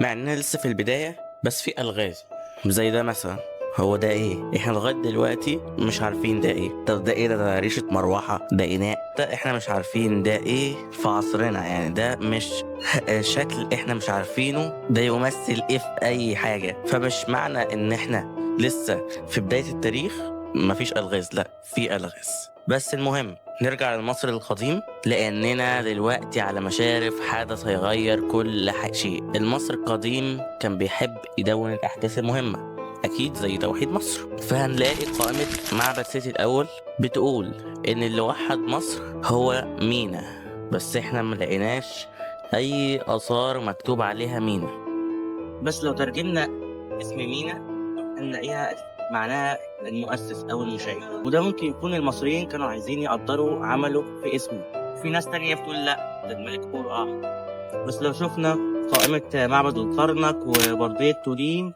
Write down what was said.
مع اننا لسه في البداية، بس في الغاز زي ده مثلا. هو ده ايه؟ احنا لغايه دلوقتي مش عارفين ده ايه. طب ده ايه؟ ده ريشه مروحه؟ ده اناء؟ ده احنا مش عارفين ده ايه في عصرنا. يعني ده مش شكل احنا مش عارفينه. ده يمثل ايه في اي حاجه؟ فمش معنى ان احنا لسه في بدايه التاريخ مفيش الغاز، لا في الغاز. بس المهم نرجع لمصر القديم، لأننا دلوقتي على مشارف حدث هيغير كل شيء. المصري القديم كان بيحب يدون الأحداث المهمة، أكيد زي توحيد مصر. فهنلاقي قائمة معبد سيتي الأول بتقول إن اللي وحد مصر هو مينا، بس إحنا ملقيناش أي آثار مكتوب عليها مينا. بس لو ترجمنا اسم مينا هنلاقيها معناها المؤسس أو المشيع، وده ممكن يكون المصريين كانوا عايزين يقدروا عمله في اسمه. في ناس تانية بتقول لأ، ده الملك قرآن. بس لو شفنا قائمة معبد الكرنك وبردية تولين